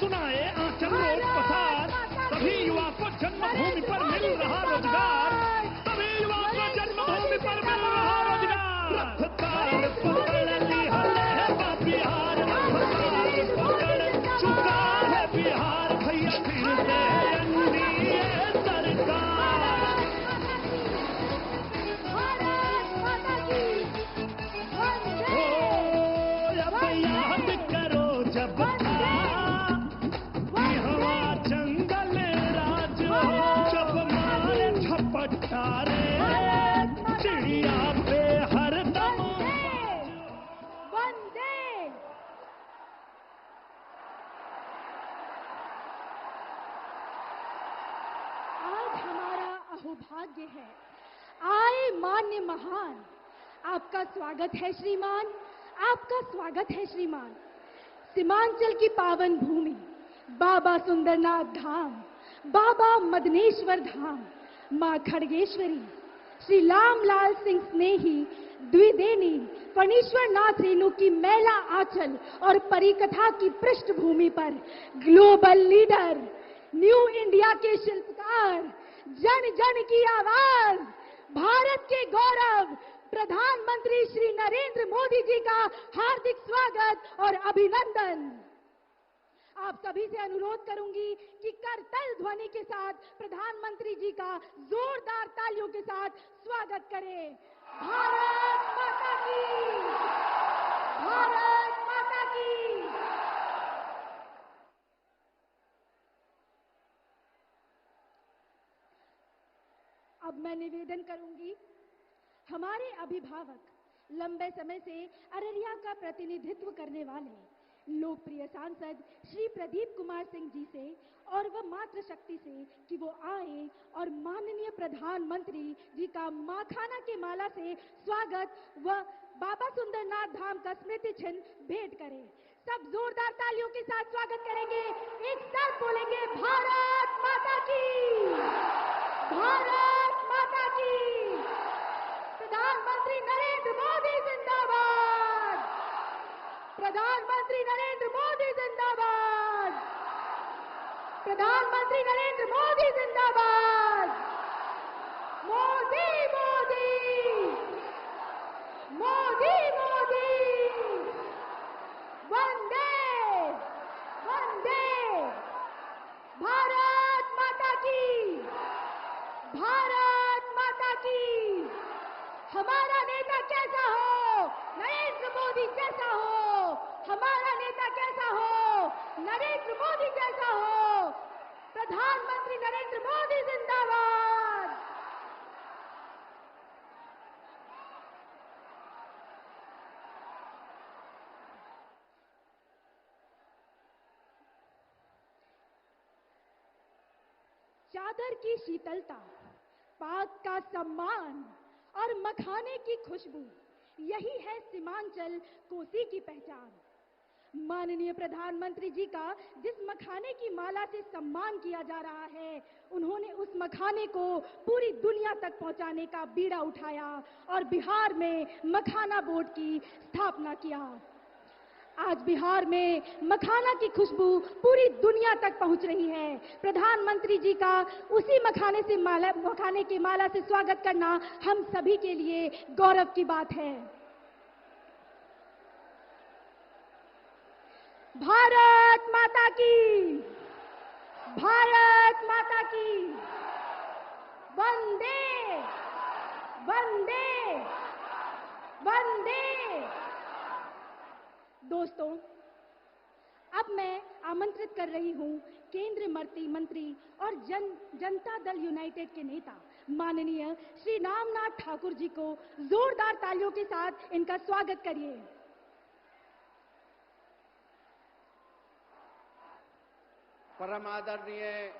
सुनाए आंचल रोज पसार, सभी युवा को जन्मभूमि पर मिल रहा रोजगार, सभी युवा को जन्मभूमि पर मिल रहा रोजगार। रफ्तार पकड़ ली है बिहार, रफ्तार पकड़ चुका है बिहार, भैया फिर से एनडीए सरकार। अब याद करो जब जंगल राज हो, जब मारे झपटारे चिड़िया पे हरदम वंदे। आज हमारा अहोभाग्य है, आए मान्य महान, आपका स्वागत है श्रीमान, आपका स्वागत है श्रीमान। सीमांचल की पावन भूमि, बाबा सुंदरनाथ धाम, बाबा मदनेश्वर धाम, मां खड़गेश्वरी, श्री रामलाल सिंह स्नेही द्विवेदी फणीश्वर नाथ रेणु की मैला आंचल और परिकथा की पृष्ठभूमि पर ग्लोबल लीडर, न्यू इंडिया के शिल्पकार, जन जन की आवाज, भारत के गौरव प्रधानमंत्री श्री नरेंद्र मोदी जी का हार्दिक स्वागत और अभिनंदन। आप सभी से अनुरोध करूंगी कि करतल ध्वनि के साथ प्रधानमंत्री जी का जोरदार तालियों के साथ स्वागत करें। भारत माता की, भारत माता की। अब मैं निवेदन करूंगी, हमारे अभिभावक लंबे समय से अररिया का प्रतिनिधित्व करने वाले लोकप्रिय सांसद श्री प्रदीप कुमार सिंह जी से और वह मात्र शक्ति से कि वो आए और माननीय प्रधानमंत्री जी का माखाना की माला से स्वागत व बाबा सुंदरनाथ धाम का स्मृति चिन्ह भेंट करें। सब जोरदार तालियों के साथ स्वागत करेंगे, एक साथ बोलेंगे भारत माता की, भारत माता की। प्रधानमंत्री नरेंद्र मोदी जिंदाबाद, प्रधानमंत्री नरेंद्र मोदी जिंदाबाद, प्रधानमंत्री नरेंद्र मोदी जिंदाबाद। मोदी मोदी, मोदी मोदी, वंदे वंदे। भारत माता की, भारत माता की। हमारा नेता कैसा हो? नरेंद्र मोदी जैसा हो। हमारा नेता कैसा हो? नरेंद्र मोदी जैसा हो। प्रधानमंत्री नरेंद्र मोदी जिंदाबाद। चादर की शीतलता, पाक का सम्मान और मखाने की खुशबू, यही है सीमांचल कोसी की पहचान। माननीय प्रधानमंत्री जी का जिस मखाने की माला से सम्मान किया जा रहा है, उन्होंने उस मखाने को पूरी दुनिया तक पहुंचाने का बीड़ा उठाया और बिहार में मखाना बोर्ड की स्थापना किया। आज बिहार में मखाना की खुशबू पूरी दुनिया तक पहुंच रही है। प्रधानमंत्री जी का उसी मखाने की माला से स्वागत करना हम सभी के लिए गौरव की बात है। भारत माता की, भारत माता की। वंदे वंदे वंदे। दोस्तों, अब मैं आमंत्रित कर रही हूं केंद्रीय मंत्री और जनता दल यूनाइटेड के नेता माननीय श्री रामनाथ ठाकुर जी को जोरदार तालियों के साथ इनका स्वागत करिए। परम आदरणीय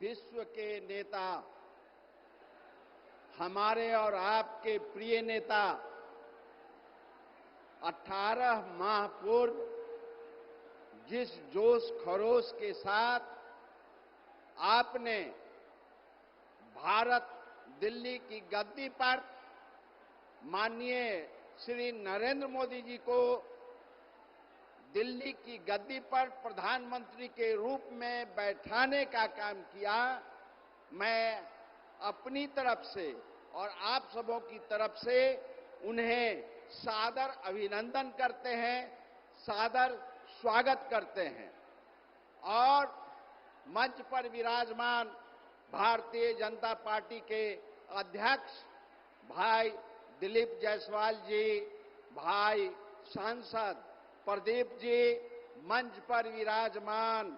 विश्व के नेता, हमारे और आपके प्रिय नेता 18 माह पूर्व जिस जोश खरोश के साथ आपने भारत दिल्ली की गद्दी पर माननीय श्री नरेंद्र मोदी जी को दिल्ली की गद्दी पर प्रधानमंत्री के रूप में बैठाने का काम किया, मैं अपनी तरफ से और आप सबों की तरफ से उन्हें सादर अभिनंदन करते हैं, सादर स्वागत करते हैं। और मंच पर विराजमान भारतीय जनता पार्टी के अध्यक्ष भाई दिलीप जायसवाल जी, भाई सांसद प्रदीप जी, मंच पर विराजमान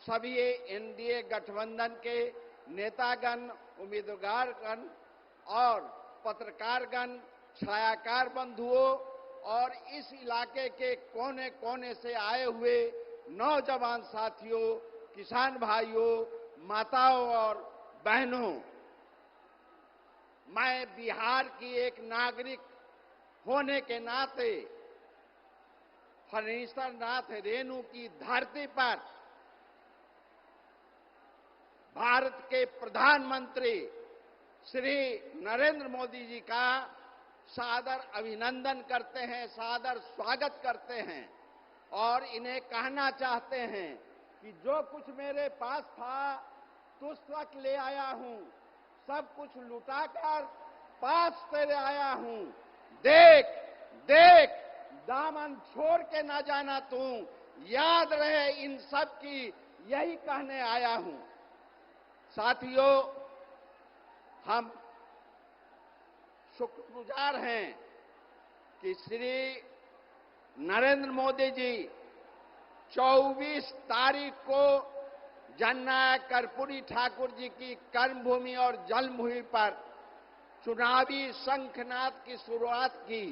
सभी एनडीए गठबंधन के नेतागण, उम्मीदवारगण और पत्रकारगण, छायाकार बंधुओं और इस इलाके के कोने कोने से आए हुए नौजवान साथियों, किसान भाइयों, माताओं और बहनों, मैं बिहार की एक नागरिक होने के नाते फणीश्वर नाथ रेणु की धरती पर भारत के प्रधानमंत्री श्री नरेंद्र मोदी जी का सादर अभिनंदन करते हैं, सादर स्वागत करते हैं और इन्हें कहना चाहते हैं कि जो कुछ मेरे पास था तुझ तक ले आया हूं, सब कुछ लुटाकर पास तेरे आया हूं। देख देख दामन छोड़ के ना जाना तू, याद रहे इन सब की, यही कहने आया हूं। साथियों, हम शुक्रगुजार हैं कि श्री नरेंद्र मोदी जी 24 तारीख को जननायक कर्पूरी ठाकुर जी की कर्मभूमि और जन्मभूमि पर चुनावी शंखनाद की शुरुआत की।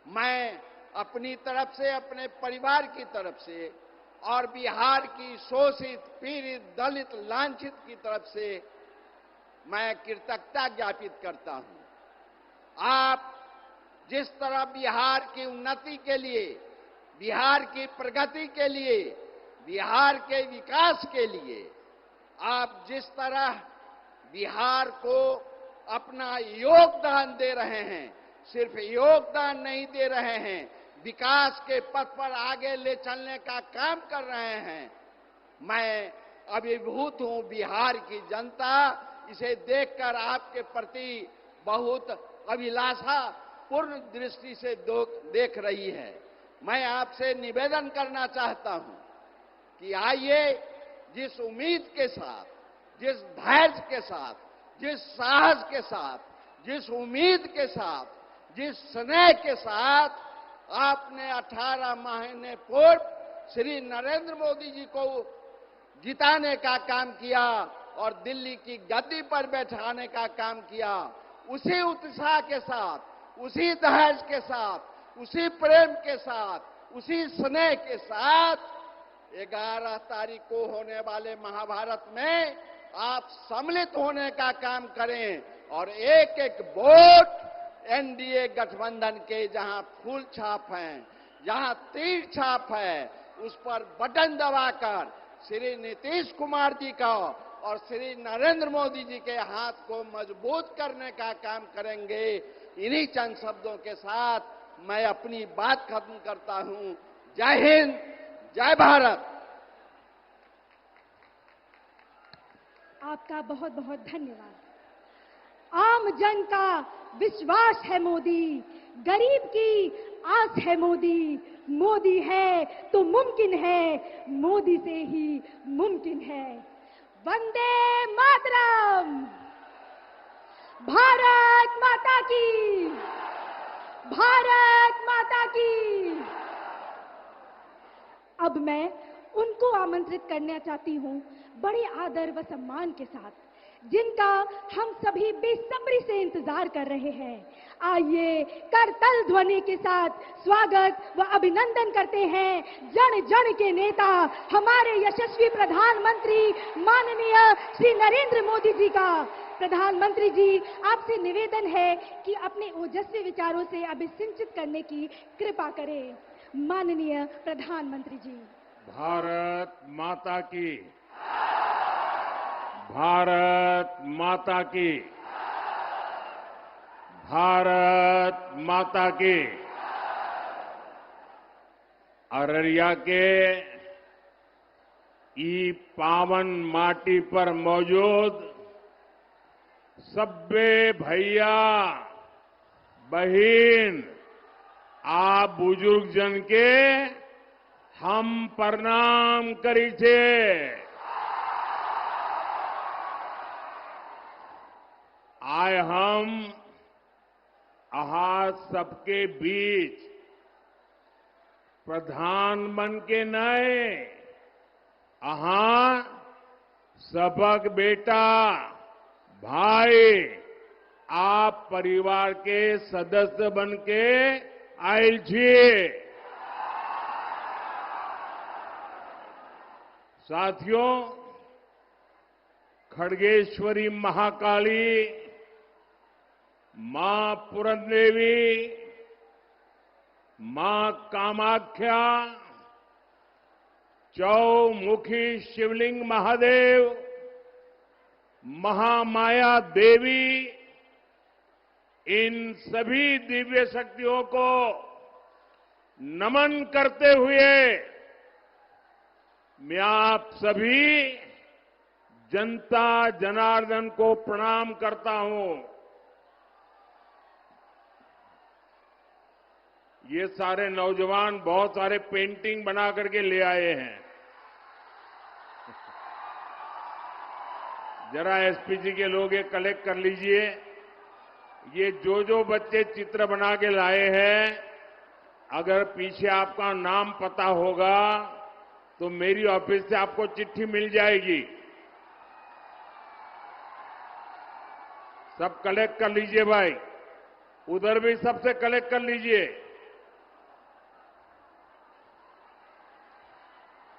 मैं अपनी तरफ से, अपने परिवार की तरफ से और बिहार की शोषित, पीड़ित, दलित, लांछित की तरफ से मैं कृतज्ञता ज्ञापित करता हूं। आप जिस तरह बिहार की उन्नति के लिए, बिहार की प्रगति के लिए, बिहार के विकास के लिए आप जिस तरह बिहार को अपना योगदान दे रहे हैं, सिर्फ योगदान नहीं दे रहे हैं, विकास के पथ पर आगे ले चलने का काम कर रहे हैं, मैं अभिभूत हूं। बिहार की जनता इसे देखकर आपके प्रति बहुत अभिलाषा पूर्ण दृष्टि से देख रही है। मैं आपसे निवेदन करना चाहता हूं कि आइए, जिस उम्मीद के साथ, जिस धैर्य के साथ, जिस साहस के साथ, जिस उम्मीद के साथ, जिस स्नेह के साथ आपने 18 महीने पूर्व श्री नरेंद्र मोदी जी को जिताने का काम किया और दिल्ली की गद्दी पर बैठाने का काम किया, उसी उत्साह के साथ, उसी धैर्य के साथ, उसी प्रेम के साथ, उसी स्नेह के साथ 11 तारीख को होने वाले महाभारत में आप सम्मिलित होने का काम करें और एक एक वोट एनडीए गठबंधन के जहां फूल छाप हैं, जहां तीर छाप है, उस पर बटन दबाकर श्री नीतीश कुमार जी का और श्री नरेंद्र मोदी जी के हाथ को मजबूत करने का काम करेंगे। इन्हीं चंद शब्दों के साथ मैं अपनी बात खत्म करता हूं। जय हिंद, जय भारत। आपका बहुत बहुत धन्यवाद। आम जन का विश्वास है मोदी, गरीब की आस है मोदी, मोदी है तो मुमकिन है, मोदी से ही मुमकिन है। वंदे मातरम। भारत माता की, भारत माता की। अब मैं उनको आमंत्रित करना चाहती हूं बड़े आदर व सम्मान के साथ, जिनका हम सभी बेसब्री से इंतजार कर रहे हैं। आइए करतल ध्वनि के साथ स्वागत व अभिनंदन करते हैं जन जन के नेता, हमारे यशस्वी प्रधानमंत्री माननीय श्री नरेंद्र मोदी जी का। प्रधानमंत्री जी, आपसे निवेदन है कि अपने ओजस्वी विचारों से अभिसिंचित करने की कृपा करें। माननीय प्रधानमंत्री जी। भारत माता की, भारत माता की, भारत माता की। अररिया के ई पावन माटी पर मौजूद सब्बे भैया बहन आप बुजुर्ग जन के हम प्रणाम करी छे। आय हम आहा सबके बीच प्रधान बन के नए आहा सबक बेटा भाई आप परिवार के सदस्य बन के आयल छे। साथियों, खड़गेश्वरी महाकाली, मां पूरनदेवी, मां कामाख्या, चौमुखी शिवलिंग महादेव, महामाया देवी, इन सभी दिव्य शक्तियों को नमन करते हुए मैं आप सभी जनता जनार्दन को प्रणाम करता हूं। ये सारे नौजवान बहुत सारे पेंटिंग बना करके ले आए हैं। जरा एसपीजी के लोग ये कलेक्ट कर लीजिए। ये जो बच्चे चित्र बना के लाए हैं, अगर पीछे आपका नाम पता होगा तो मेरी ऑफिस से आपको चिट्ठी मिल जाएगी। सब कलेक्ट कर लीजिए भाई, उधर भी सबसे कलेक्ट कर लीजिए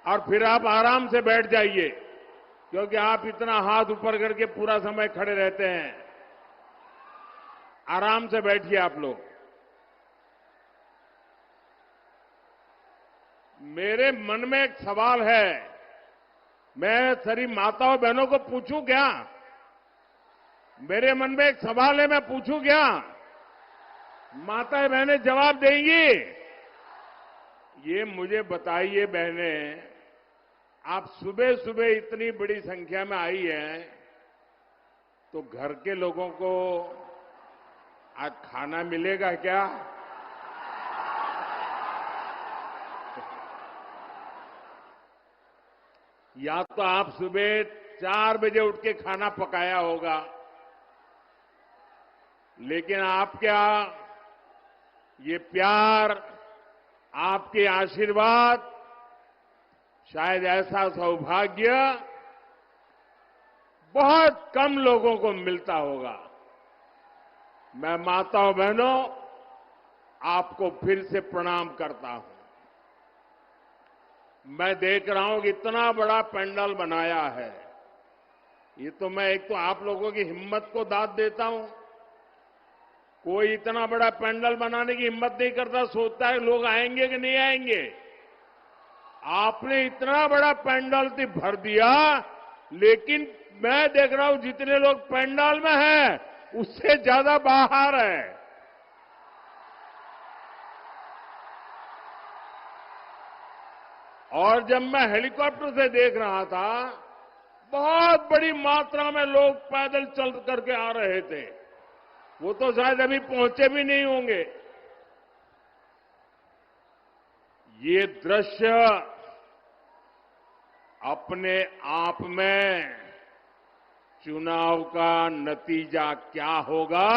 और फिर आप आराम से बैठ जाइए, क्योंकि आप इतना हाथ ऊपर करके पूरा समय खड़े रहते हैं। आराम से बैठिए आप लोग। मेरे मन में एक सवाल है, मैं सारी माताओं बहनों को पूछूं क्या? मेरे मन में एक सवाल है, मैं पूछूं क्या? माताएं बहनें जवाब देंगी? ये मुझे बताइए बहनें, आप सुबह सुबह इतनी बड़ी संख्या में आई हैं, तो घर के लोगों को आज खाना मिलेगा क्या? या तो आप सुबह 4 बजे उठ के खाना पकाया होगा, लेकिन आप क्या ये प्यार, आपके आशीर्वाद, शायद ऐसा सौभाग्य बहुत कम लोगों को मिलता होगा। मैं माताओं बहनों आपको फिर से प्रणाम करता हूं। मैं देख रहा हूं कि इतना बड़ा पंडाल बनाया है। ये तो मैं एक तो आप लोगों की हिम्मत को दाद देता हूं। कोई इतना बड़ा पंडाल बनाने की हिम्मत नहीं करता, सोचता है लोग आएंगे कि नहीं आएंगे। आपने इतना बड़ा पंडाल तो भर दिया, लेकिन मैं देख रहा हूं जितने लोग पंडाल में हैं, उससे ज्यादा बाहर है। और जब मैं हेलीकॉप्टर से देख रहा था, बहुत बड़ी मात्रा में लोग पैदल चल करके आ रहे थे। वो तो शायद अभी पहुंचे भी नहीं होंगे। ये दृश्य अपने आप में चुनाव का नतीजा क्या होगा,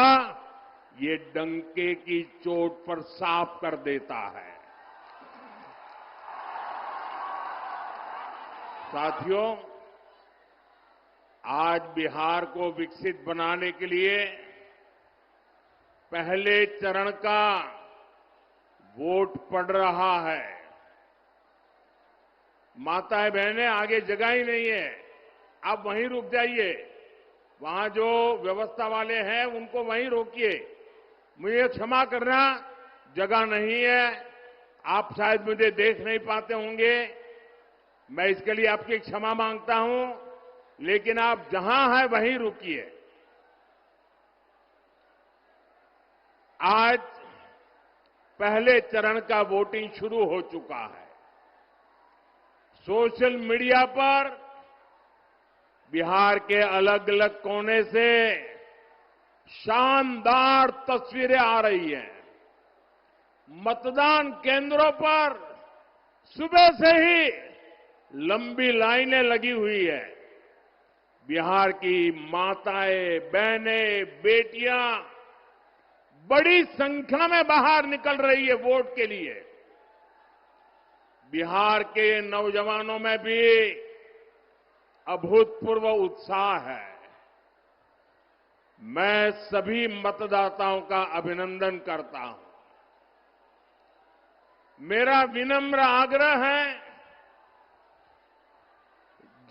ये डंके की चोट पर साफ कर देता है। साथियों, आज बिहार को विकसित बनाने के लिए पहले चरण का वोट पड़ रहा है। माताएं बहनें, आगे जगह ही नहीं है, आप वहीं रुक जाइए। वहां जो व्यवस्था वाले हैं उनको वहीं रोकिए। मुझे क्षमा करना, जगह नहीं है, आप शायद मुझे देख नहीं पाते होंगे, मैं इसके लिए आपकी क्षमा मांगता हूं, लेकिन आप जहां हैं वहीं रुकिए। आज पहले चरण का वोटिंग शुरू हो चुका है। सोशल मीडिया पर बिहार के अलग अलग कोने से शानदार तस्वीरें आ रही हैं। मतदान केंद्रों पर सुबह से ही लंबी लाइनें लगी हुई है। बिहार की माताएं, बहनें, बेटियां बड़ी संख्या में बाहर निकल रही है वोट के लिए। बिहार के नौजवानों में भी अभूतपूर्व उत्साह है। मैं सभी मतदाताओं का अभिनंदन करता हूं। मेरा विनम्र आग्रह है,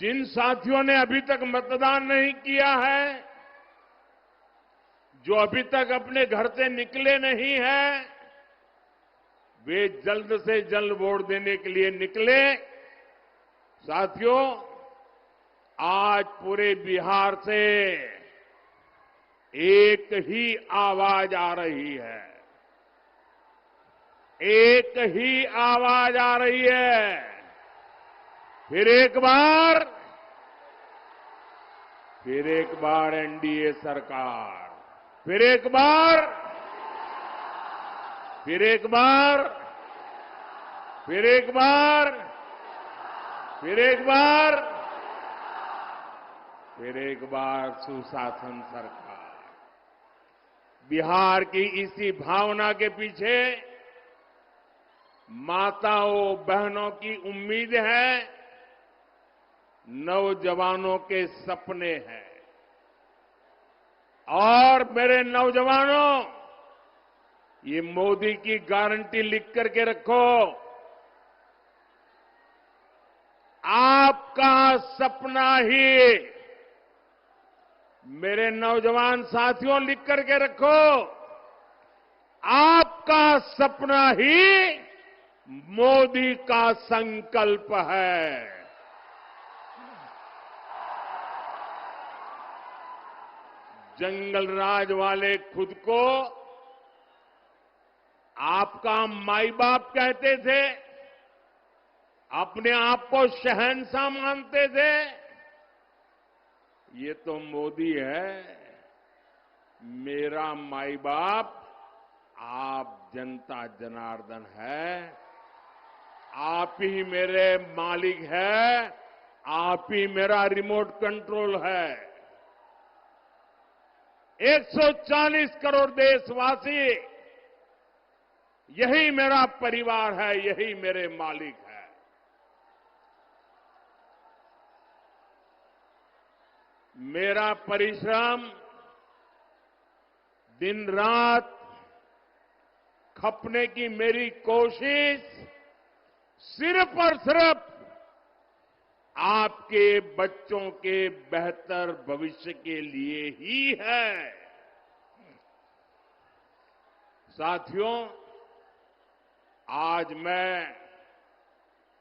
जिन साथियों ने अभी तक मतदान नहीं किया है, जो अभी तक अपने घर से निकले नहीं हैं, वे जल्द से जल्द वोट देने के लिए निकले। साथियों, आज पूरे बिहार से एक ही आवाज आ रही है, एक ही आवाज आ रही है। फिर एक बार एनडीए सरकार, फिर एक बार सुशासन सरकार। बिहार की इसी भावना के पीछे माताओं बहनों की उम्मीद है, नौजवानों के सपने हैं। और मेरे नौजवानों, ये मोदी की गारंटी लिख करके रखो। आपका सपना ही, मेरे नौजवान साथियों लिख करके रखो, आपका सपना ही मोदी का संकल्प है। जंगल राज वाले खुद को आपका माई बाप कहते थे, अपने आप को शहंशाह मानते थे। ये तो मोदी है, मेरा माई बाप आप जनता जनार्दन है, आप ही मेरे मालिक है, आप ही मेरा रिमोट कंट्रोल है। 140 करोड़ देशवासी, यही मेरा परिवार है, यही मेरे मालिक है। मेरा परिश्रम दिन रात खपने की मेरी कोशिश सिर्फ और सिर्फ आपके बच्चों के बेहतर भविष्य के लिए ही है। साथियों, आज मैं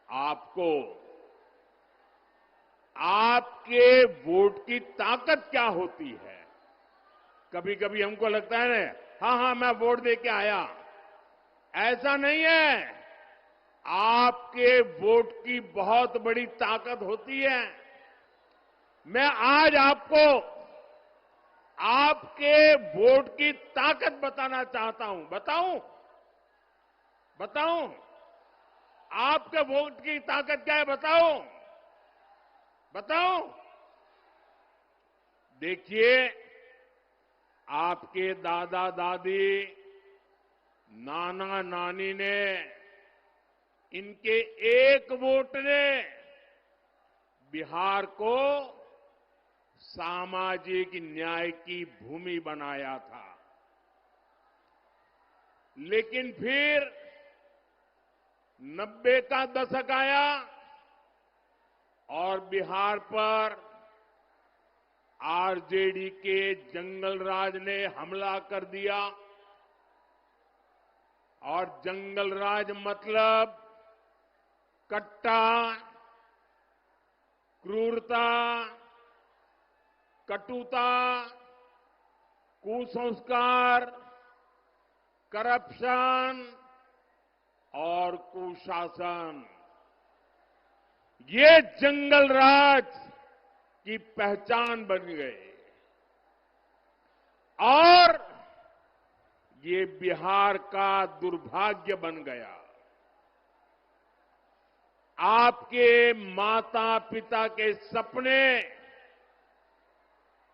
आपको आपके वोट की ताकत क्या होती है, कभी कभी हमको लगता है ना, हाँ मैं वोट दे के आया। ऐसा नहीं है। आपके वोट की बहुत बड़ी ताकत होती है। मैं आज आपको आपके वोट की ताकत बताना चाहता हूं। बताऊं आपके वोट की ताकत क्या है? बताऊं। देखिए, आपके दादा दादी, नाना नानी ने, इनके एक वोट ने बिहार को सामाजिक न्याय की भूमि बनाया था। लेकिन फिर 90 का दशक आया और बिहार पर आरजेडी के जंगल राज ने हमला कर दिया। और जंगल राज मतलब कट्टा, क्रूरता, कटुता, कुसंस्कार, करप्शन और कुशासन, ये जंगल राज की पहचान बन गए और ये बिहार का दुर्भाग्य बन गया। आपके माता पिता के सपने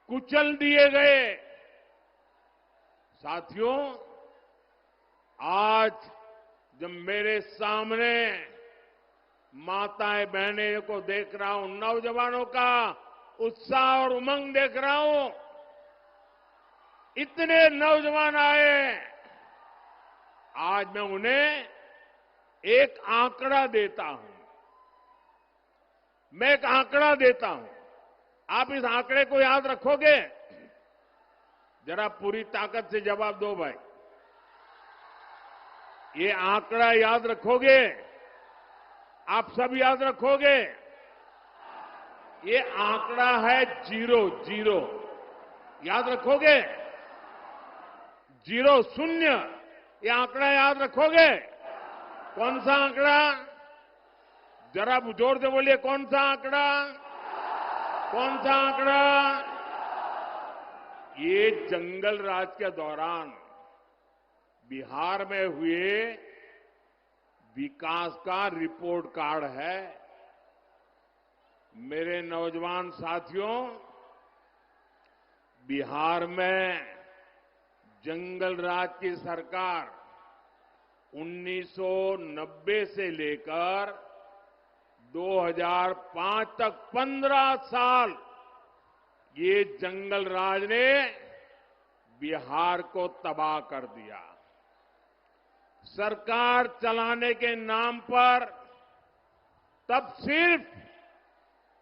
कुचल दिए गए। साथियों, आज जब मेरे सामने माताएं बहनें को देख रहा हूं, नौजवानों का उत्साह और उमंग देख रहा हूं, इतने नौजवान आए, आज मैं उन्हें एक आंकड़ा देता हूं। मैं एक आंकड़ा देता हूं, आप इस आंकड़े को याद रखोगे? जरा पूरी ताकत से जवाब दो भाई। ये आंकड़ा याद रखोगे? आप सब याद रखोगे? ये आंकड़ा है 0 याद रखोगे? 0 0 ये आंकड़ा याद रखोगे? कौन सा आंकड़ा? जरा जोर से बोलिए, कौन सा आंकड़ा? कौन सा आंकड़ा? ये जंगल राज के दौरान बिहार में हुए विकास का रिपोर्ट कार्ड है। मेरे नौजवान साथियों, बिहार में जंगल राज की सरकार 1990 से लेकर 2005 तक 15 साल ये जंगल राज ने बिहार को तबाह कर दिया। सरकार चलाने के नाम पर तब सिर्फ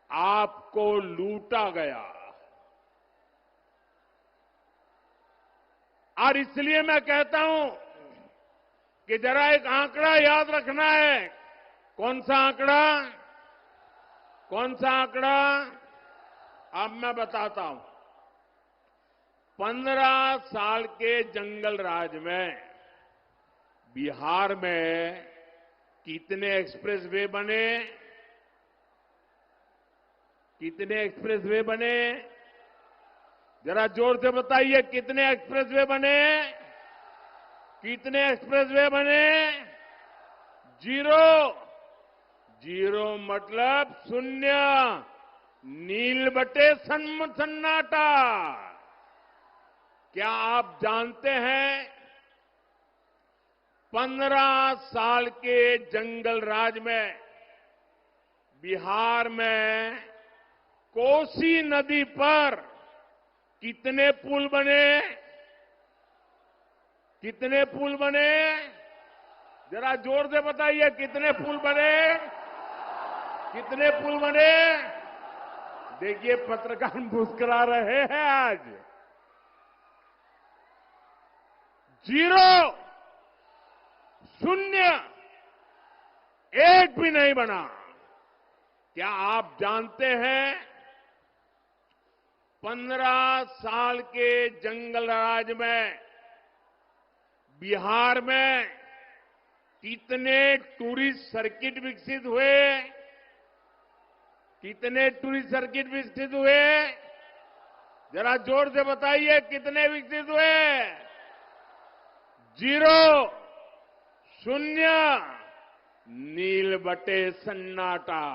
आपको लूटा गया। और इसलिए मैं कहता हूं कि जरा एक आंकड़ा याद रखना है। कौन सा आंकड़ा? कौन सा आंकड़ा? अब मैं बताता हूं। 15 साल के जंगल राज में बिहार में कितने एक्सप्रेसवे बने? कितने एक्सप्रेसवे बने? जरा जोर से बताइए, कितने एक्सप्रेसवे बने? कितने एक्सप्रेसवे बने? 0 मतलब 0। नील बटे सन्नाटा। क्या आप जानते हैं 15 साल के जंगल राज में बिहार में कोसी नदी पर कितने पुल बने? कितने पुल बने? जरा जोर से बताइए, कितने पुल बने? कितने पुल बने? देखिए, पत्रकार मुस्कुरा रहे हैं आज। 0 0 एक भी नहीं बना। क्या आप जानते हैं 15 साल के जंगल राज में बिहार में कितने टूरिस्ट सर्किट विकसित हुए? कितने टूरिस्ट सर्किट विकसित हुए? जरा जोर से बताइए, कितने विकसित हुए? 0 0 नील बटे सन्नाटा।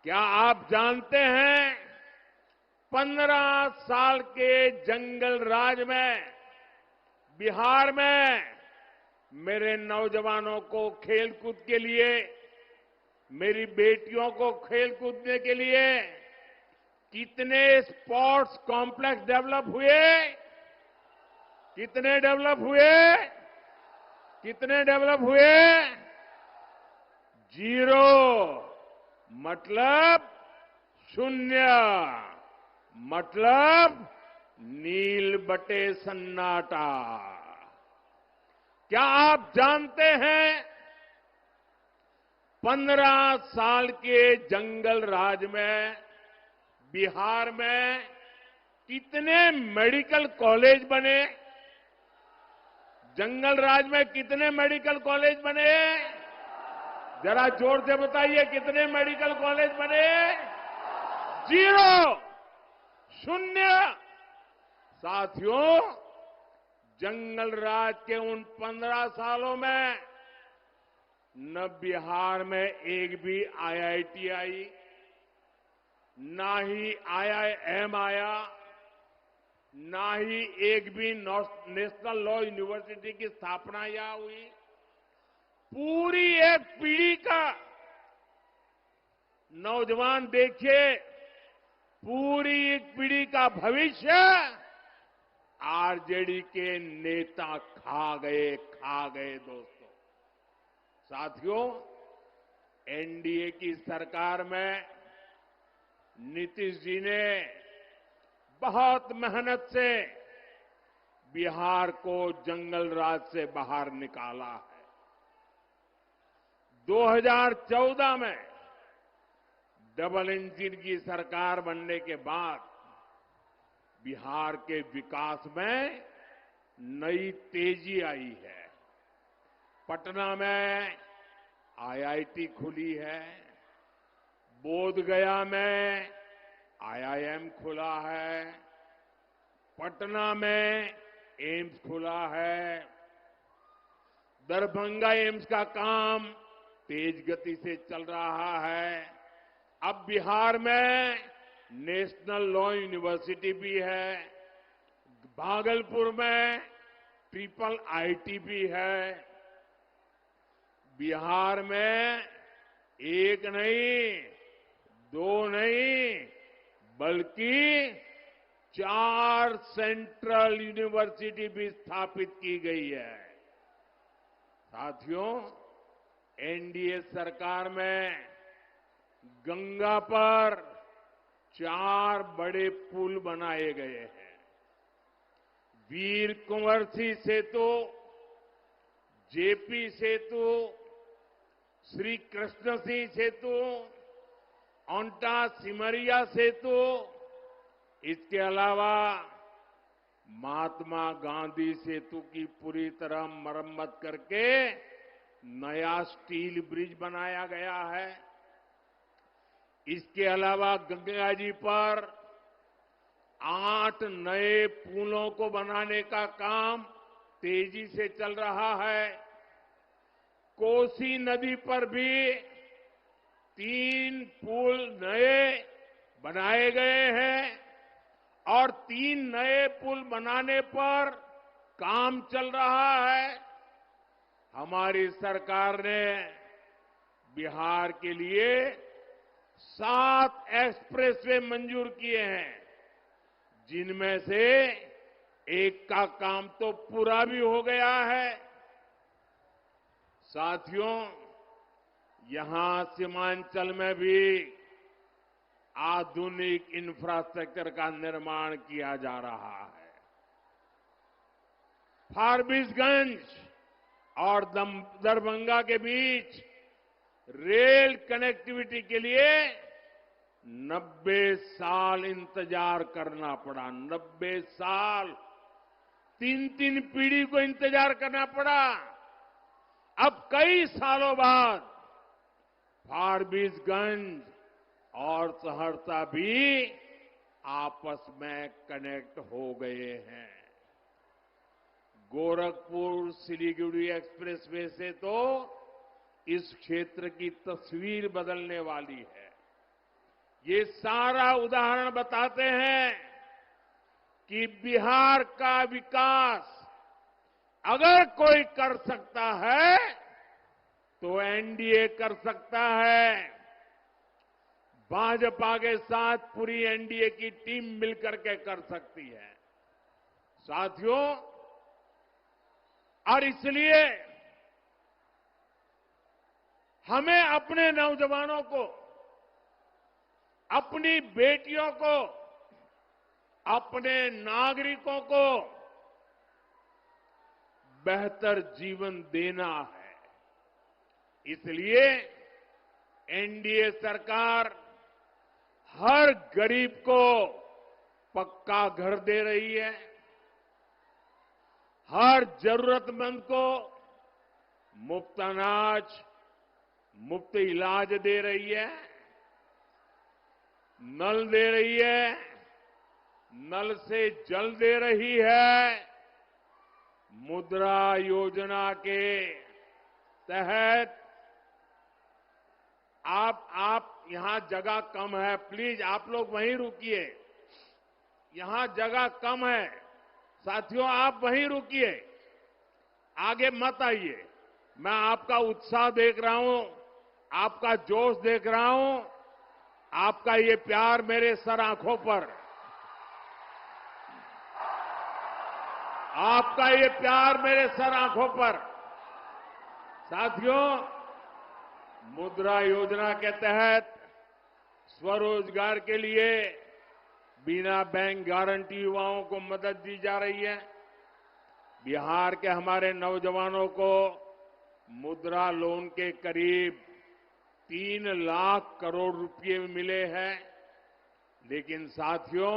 क्या आप जानते हैं 15 साल के जंगल राज में बिहार में मेरे नौजवानों को खेलकूद के लिए, मेरी बेटियों को खेल कूदने के लिए कितने स्पोर्ट्स कॉम्प्लेक्स डेवलप हुए? कितने डेवलप हुए? कितने डेवलप हुए? 0 मतलब 0 मतलब नील बटे सन्नाटा। क्या आप जानते हैं 15 साल के जंगल राज में बिहार में कितने मेडिकल कॉलेज बने? जंगल राज में कितने मेडिकल कॉलेज बने? जरा जोर से बताइए कितने मेडिकल कॉलेज बने? 0, 0। साथियों, जंगल राज के उन 15 सालों में न बिहार में एक भी आईआईटी आई, ना ही आईआईएम आया, ना ही एक भी नेशनल लॉ यूनिवर्सिटी की स्थापना यहां हुई। पूरी एक पीढ़ी का नौजवान देखिए, पूरी एक पीढ़ी का भविष्य आरजेडी के नेता खा गए दोस्तों। साथियों, एनडीए की सरकार में नीतीश जी ने बहुत मेहनत से बिहार को जंगल राज से बाहर निकाला है। 2014 में डबल इंजन की सरकार बनने के बाद बिहार के विकास में नई तेजी आई है। पटना में आईआईटी खुली है, बोधगया में आईआईएम खुला है, पटना में एम्स खुला है, दरभंगा एम्स का काम तेज गति से चल रहा है। अब बिहार में नेशनल लॉ यूनिवर्सिटी भी है, भागलपुर में ट्रिपल आईटी भी है। बिहार में एक नहीं, 2 नहीं, बल्कि 4 सेंट्रल यूनिवर्सिटी भी स्थापित की गई है। साथियों, एनडीए सरकार में गंगा पर 4 बड़े पुल बनाए गए हैं। वीर कुंवर सिंह सेतु, जेपी सेतु, श्री कृष्ण सिंह सेतु, ओंटा सिमरिया सेतु, इसके अलावा महात्मा गांधी सेतु की पूरी तरह मरम्मत करके नया स्टील ब्रिज बनाया गया है। इसके अलावा गंगा जी पर 8 नए पुलों को बनाने का काम तेजी से चल रहा है। कोसी नदी पर भी 3 पुल नए बनाए गए हैं और 3 नए पुल बनाने पर काम चल रहा है। हमारी सरकार ने बिहार के लिए 7 एक्सप्रेसवे मंजूर किए हैं, जिनमें से एक का काम तो पूरा भी हो गया है। साथियों, यहां सीमांचल में भी आधुनिक इंफ्रास्ट्रक्चर का निर्माण किया जा रहा है। फारबिसगंज और दरभंगा के बीच रेल कनेक्टिविटी के लिए 90 साल इंतजार करना पड़ा। 90 साल, 3 पीढ़ी को इंतजार करना पड़ा। अब कई सालों बाद फारबिसगंज और सहरसा भी आपस में कनेक्ट हो गए हैं। गोरखपुर सिलीगुड़ी एक्सप्रेसवे से तो इस क्षेत्र की तस्वीर बदलने वाली है। ये सारा उदाहरण बताते हैं कि बिहार का विकास अगर कोई कर सकता है तो एनडीए कर सकता है। भाजपा के साथ पूरी एनडीए की टीम मिलकर के कर सकती है। साथियों, और इसलिए हमें अपने नौजवानों को, अपनी बेटियों को, अपने नागरिकों को बेहतर जीवन देना है। इसलिए एनडीए सरकार हर गरीब को पक्का घर दे रही है, हर जरूरतमंद को मुफ्त अनाज, मुफ्त इलाज दे रही है, नल दे रही है, नल से जल दे रही है। मुद्रा योजना के तहत आप यहां जगह कम है, प्लीज आप लोग वहीं रुकिए। यहां जगह कम है, साथियों आप वहीं रुकिए, आगे मत आइए। मैं आपका उत्साह देख रहा हूं, आपका जोश देख रहा हूं, आपका ये प्यार मेरे सर आंखों पर, आपका ये प्यार मेरे सर आंखों पर। साथियों, मुद्रा योजना के तहत स्वरोजगार के लिए बिना बैंक गारंटी युवाओं को मदद दी जा रही है। बिहार के हमारे नौजवानों को मुद्रा लोन के करीब 3 लाख करोड़ रुपए मिले हैं। लेकिन साथियों,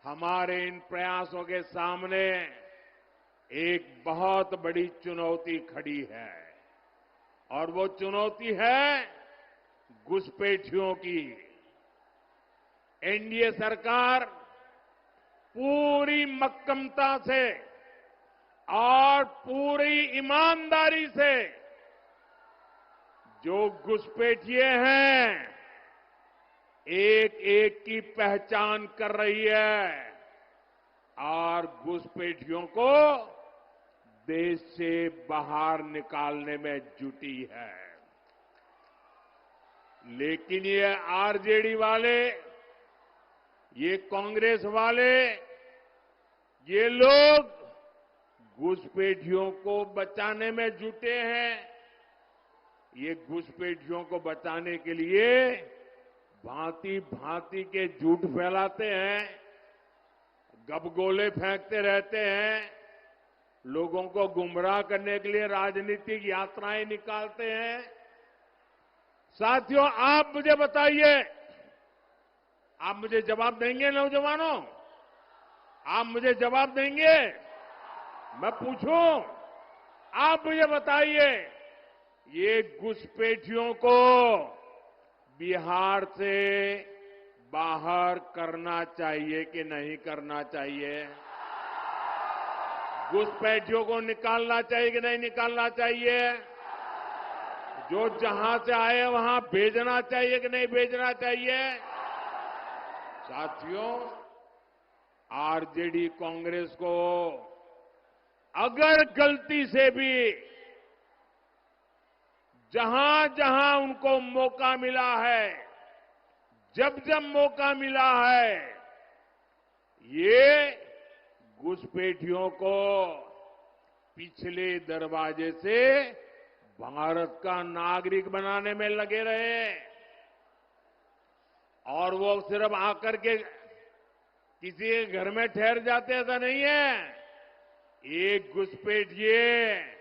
हमारे इन प्रयासों के सामने एक बहुत बड़ी चुनौती खड़ी है, और वो चुनौती है घुसपैठियों की। एनडीए सरकार पूरी मक्कमता से और पूरी ईमानदारी से जो घुसपैठिए हैं, एक एक की पहचान कर रही है और घुसपैठियों को देश से बाहर निकालने में जुटी है। लेकिन ये आरजेडी वाले, ये कांग्रेस वाले, ये लोग घुसपैठियों को बचाने में जुटे हैं। ये घुसपैठियों को बचाने के लिए भांति भांति के झूठ फैलाते हैं, गबगोले फेंकते रहते हैं, लोगों को गुमराह करने के लिए राजनीतिक यात्राएं निकालते हैं। साथियों, आप मुझे बताइए, आप मुझे जवाब देंगे नौजवानों? आप मुझे जवाब देंगे? मैं पूछूं, आप मुझे बताइए, ये घुसपैठियों को बिहार से बाहर करना चाहिए कि नहीं करना चाहिए? घुसपैठियों को निकालना चाहिए कि नहीं निकालना चाहिए? जो जहां से आए वहां भेजना चाहिए कि नहीं भेजना चाहिए? साथियों, आरजेडी कांग्रेस को अगर गलती से भी जहां जहां उनको मौका मिला है, जब जब मौका मिला है, ये घुसपैठियों को पिछले दरवाजे से भारत का नागरिक बनाने में लगे रहे। और वो सिर्फ आकर के किसी के घर में ठहर जाते, ऐसा नहीं है। एक घुसपैठिए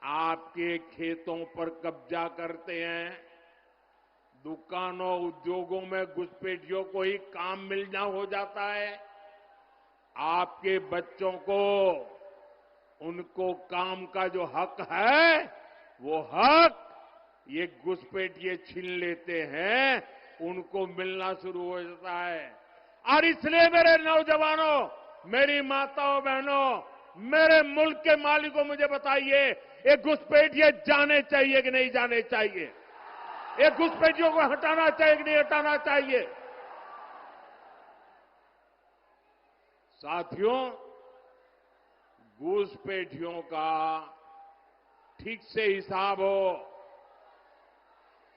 आपके खेतों पर कब्जा करते हैं, दुकानों उद्योगों में घुसपैठियों को ही काम मिलना हो जाता है। आपके बच्चों को उनको काम का जो हक है, वो हक ये घुसपैठिए छीन लेते हैं, उनको मिलना शुरू हो जाता है। और इसलिए मेरे नौजवानों, मेरी माताओं बहनों, मेरे मुल्क के मालिकों, मुझे बताइए, ये घुसपैठिए जाने चाहिए कि नहीं जाने चाहिए? ये घुसपैठियों को हटाना चाहिए कि नहीं हटाना चाहिए? साथियों, घुसपैठियों का ठीक से हिसाब हो।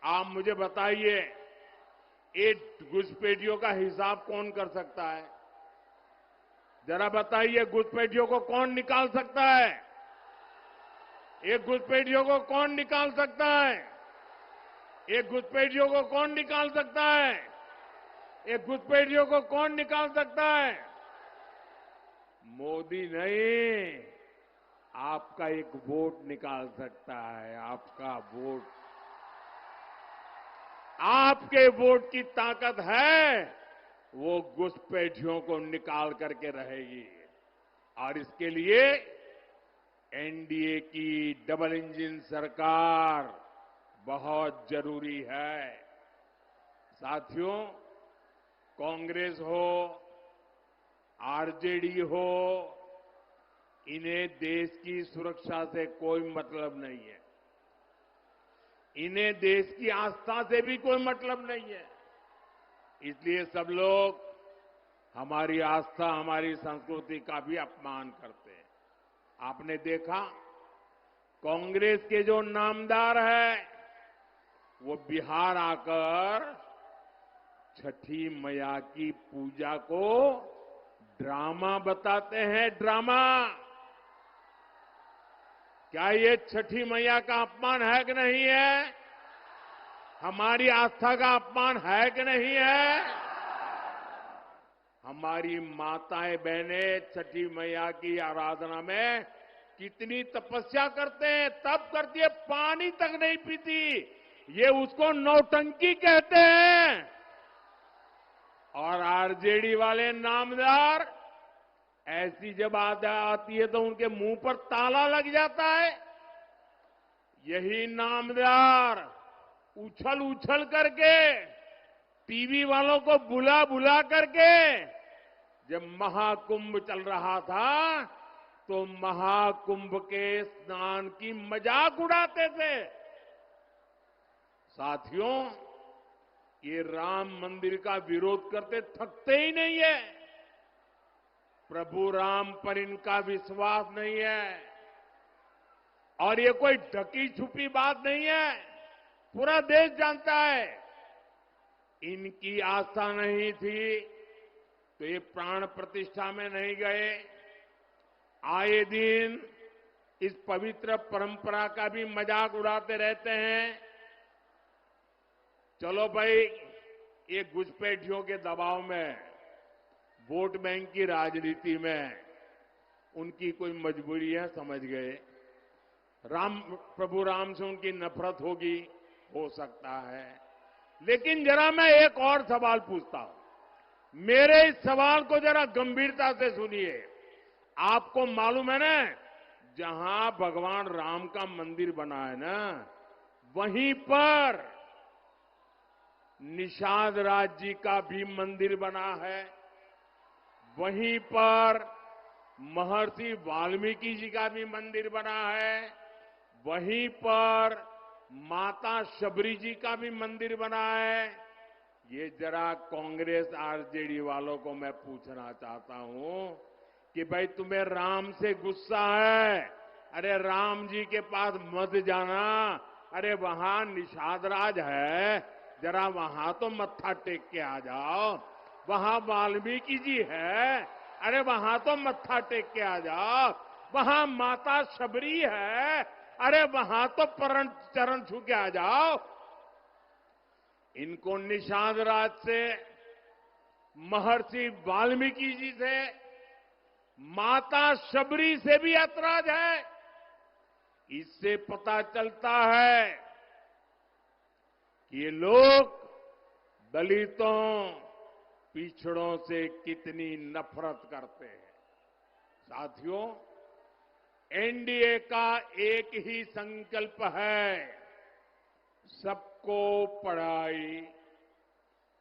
आप मुझे बताइए, ये घुसपैठियों का हिसाब कौन कर सकता है? जरा बताइए, घुसपैठियों को कौन निकाल सकता है? ये घुसपैठियों को कौन निकाल सकता है? ये घुसपैठियों को कौन निकाल सकता है? ये घुसपैठियों को कौन निकाल सकता है? मोदी नहीं, आपका एक वोट निकाल सकता है। आपका वोट, आपके वोट की ताकत है, वो घुसपैठियों को निकाल करके रहेगी। और इसके लिए एनडीए की डबल इंजन सरकार बहुत जरूरी है। साथियों, कांग्रेस हो, आरजेडी हो, इन्हें देश की सुरक्षा से कोई मतलब नहीं है। इन्हें देश की आस्था से भी कोई मतलब नहीं है। इसलिए सब लोग हमारी आस्था, हमारी संस्कृति का भी अपमान करते हैं। आपने देखा, कांग्रेस के जो नामदार है वो बिहार आकर छठी मैया की पूजा को ड्रामा बताते हैं, ड्रामा। क्या ये छठी मैया का अपमान है कि नहीं है? हमारी आस्था का अपमान है कि नहीं है? हमारी माताएं बहनें छठी मैया की आराधना में कितनी तपस्या करते हैं, तब करती है, पानी तक नहीं पीती। ये उसको नौटंकी कहते हैं। और आरजेडी वाले नामदार, ऐसी जब आती है तो उनके मुंह पर ताला लग जाता है। यही नामदार उछल उछल करके, टीवी वालों को बुला बुला करके, जब महाकुंभ चल रहा था तो महाकुंभ के स्नान की मजाक उड़ाते थे। साथियों, ये राम मंदिर का विरोध करते थकते ही नहीं है। प्रभु राम पर इनका विश्वास नहीं है। और ये कोई ढकी छुपी बात नहीं है, पूरा देश जानता है। इनकी आस्था नहीं थी तो ये प्राण प्रतिष्ठा में नहीं गए। आए दिन इस पवित्र परंपरा का भी मजाक उड़ाते रहते हैं। चलो भाई, ये घुसपैठियों के दबाव में, वोट बैंक की राजनीति में उनकी कोई मजबूरी है, समझ गए। प्रभु राम से उनकी नफरत होगी, हो सकता है। लेकिन जरा मैं एक और सवाल पूछता हूं। मेरे इस सवाल को जरा गंभीरता से सुनिए। आपको मालूम है ना, जहां भगवान राम का मंदिर बना है ना, वहीं पर निषाद राज जी का भी मंदिर बना है। वहीं पर महर्षि वाल्मीकि जी का भी मंदिर बना है। वहीं पर माता शबरी जी का भी मंदिर बना है। ये जरा कांग्रेस आरजेडी वालों को मैं पूछना चाहता हूं कि भाई, तुम्हें राम से गुस्सा है? अरे राम जी के पास मत जाना। अरे वहां निषाद राज है, जरा वहां तो मत्था टेक के आ जाओ। वहां वाल्मीकि जी है, अरे वहां तो मत्था टेक के आ जाओ। वहां माता शबरी है, अरे वहां तो चरण छू के आ जाओ। इनको निषाद राज से, महर्षि वाल्मीकि जी से, माता शबरी से भी ऐतराज है। इससे पता चलता है कि ये लोग दलितों, पिछड़ों से कितनी नफरत करते हैं। साथियों, एनडीए का एक ही संकल्प है, सबको पढ़ाई,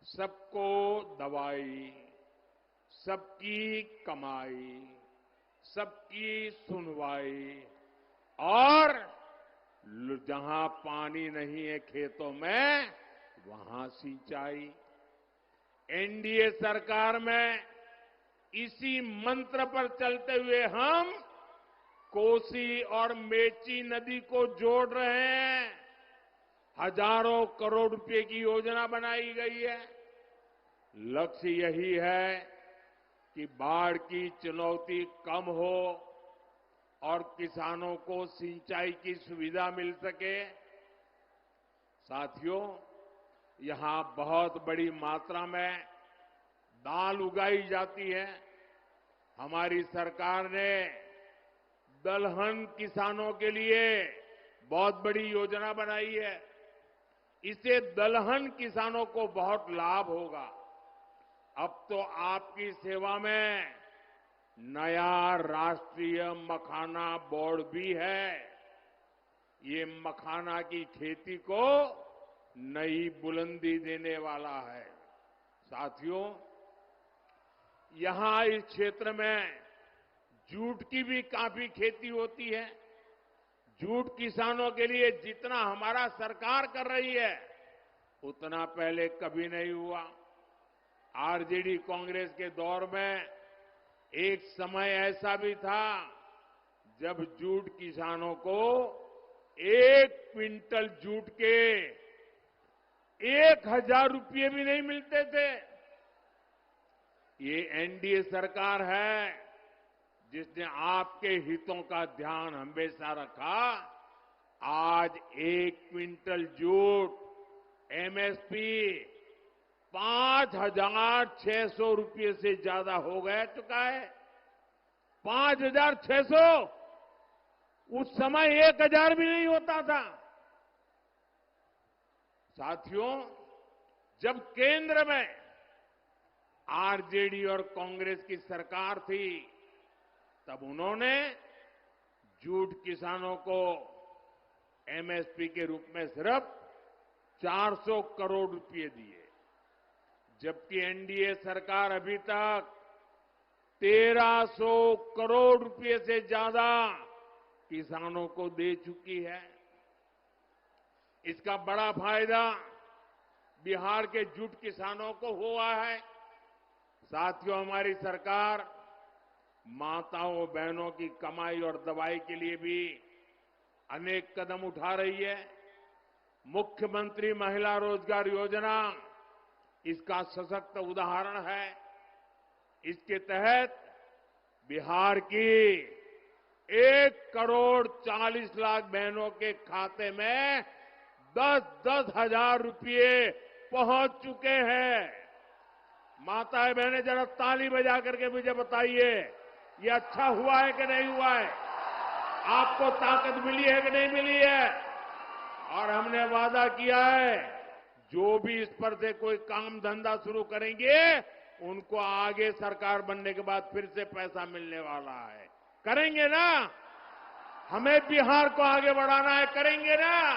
सबको दवाई, सबकी कमाई, सबकी सुनवाई, और जहां पानी नहीं है खेतों में, वहां सिंचाई। एनडीए सरकार में इसी मंत्र पर चलते हुए हम कोसी और मेची नदी को जोड़ रहे हैं। हजारों करोड़ रुपए की योजना बनाई गई है। लक्ष्य यही है कि बाढ़ की चुनौती कम हो और किसानों को सिंचाई की सुविधा मिल सके। साथियों, यहां बहुत बड़ी मात्रा में दाल उगाई जाती है। हमारी सरकार ने दलहन किसानों के लिए बहुत बड़ी योजना बनाई है। इससे दलहन किसानों को बहुत लाभ होगा। अब तो आपकी सेवा में नया राष्ट्रीय मखाना बोर्ड भी है। ये मखाना की खेती को नई बुलंदी देने वाला है। साथियों, यहां इस क्षेत्र में जूट की भी काफी खेती होती है। जूट किसानों के लिए जितना हमारा सरकार कर रही है उतना पहले कभी नहीं हुआ। आरजेडी कांग्रेस के दौर में एक समय ऐसा भी था जब जूट किसानों को 1 क्विंटल जूट के 1000 रुपये भी नहीं मिलते थे। ये एनडीए सरकार है जिसने आपके हितों का ध्यान हमेशा रखा। आज 1 क्विंटल जूट एमएसपी 5,600 रुपये से ज्यादा हो गया चुका है। 5,600। उस समय 1,000 भी नहीं होता था। साथियों, जब केंद्र में आरजेडी और कांग्रेस की सरकार थी तब उन्होंने जूट किसानों को एमएसपी के रूप में सिर्फ 400 करोड़ रुपए दिए, जबकि एनडीए सरकार अभी तक 1300 करोड़ रुपए से ज्यादा किसानों को दे चुकी है। इसका बड़ा फायदा बिहार के जूट किसानों को हुआ है। साथियों, हमारी सरकार माताओं बहनों की कमाई और दवाई के लिए भी अनेक कदम उठा रही है। मुख्यमंत्री महिला रोजगार योजना इसका सशक्त उदाहरण है। इसके तहत बिहार की 1,40,00,000 बहनों के खाते में 10-10 हजार रुपये पहुंच चुके हैं। माताएं बहनें जरा ताली बजा करके मुझे बताइए, ये अच्छा हुआ है कि नहीं हुआ है? आपको ताकत मिली है कि नहीं मिली है? और हमने वादा किया है जो भी इस पर से कोई काम धंधा शुरू करेंगे उनको आगे सरकार बनने के बाद फिर से पैसा मिलने वाला है। करेंगे ना? हमें बिहार को आगे बढ़ाना है, करेंगे ना?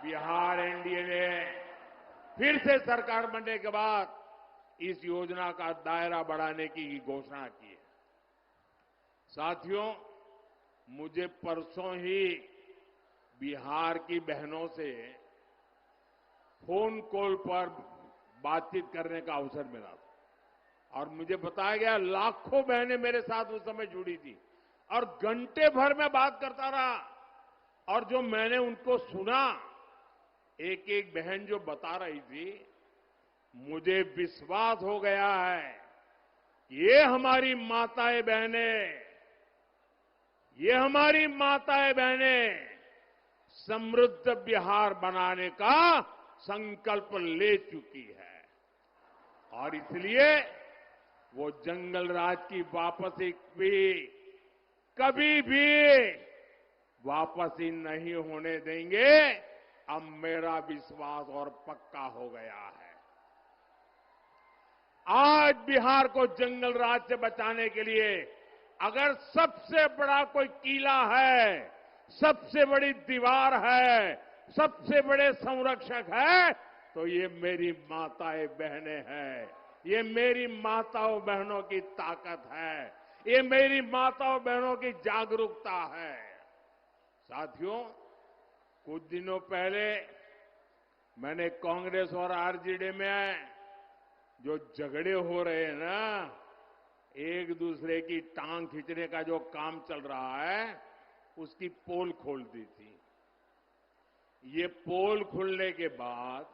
बिहार एनडीए ने फिर से सरकार बनने के बाद इस योजना का दायरा बढ़ाने की घोषणा की है। साथियों, मुझे परसों ही बिहार की बहनों से फोन कॉल पर बातचीत करने का अवसर मिला था और मुझे बताया गया लाखों बहनें मेरे साथ उस समय जुड़ी थी और घंटे भर में बात करता रहा। और जो मैंने उनको सुना, एक एक बहन जो बता रही थी, मुझे विश्वास हो गया है ये हमारी माताएं बहनें, ये हमारी माताएं बहनें समृद्ध बिहार बनाने का संकल्प ले चुकी है और इसलिए वो जंगल राज की वापसी भी कभी भी वापसी नहीं होने देंगे। अब मेरा विश्वास और पक्का हो गया है। आज बिहार को जंगल राज से बचाने के लिए अगर सबसे बड़ा कोई किला है, सबसे बड़ी दीवार है, सबसे बड़े संरक्षक है तो ये मेरी माताएं बहनें हैं। ये मेरी माताओं बहनों की ताकत है, ये मेरी माताओं बहनों की जागरूकता है। साथियों, कुछ दिनों पहले मैंने कांग्रेस और आरजेडी में जो झगड़े हो रहे हैं ना, एक दूसरे की टांग खींचने का जो काम चल रहा है, उसकी पोल खोल दी थी। ये पोल खुलने के बाद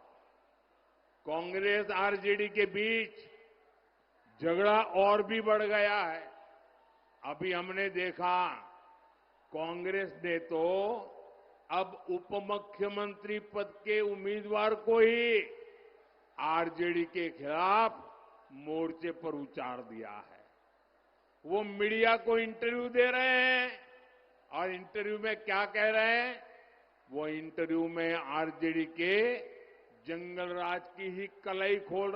कांग्रेस आरजेडी के बीच झगड़ा और भी बढ़ गया है। अभी हमने देखा कांग्रेस ने तो अब उप मुख्यमंत्री पद के उम्मीदवार को ही आरजेडी के खिलाफ मोर्चे पर उतार दिया है। वो मीडिया को इंटरव्यू दे रहे हैं और इंटरव्यू में क्या कह रहे हैं? वो इंटरव्यू में आरजेडी के जंगल राज की ही कलई खोल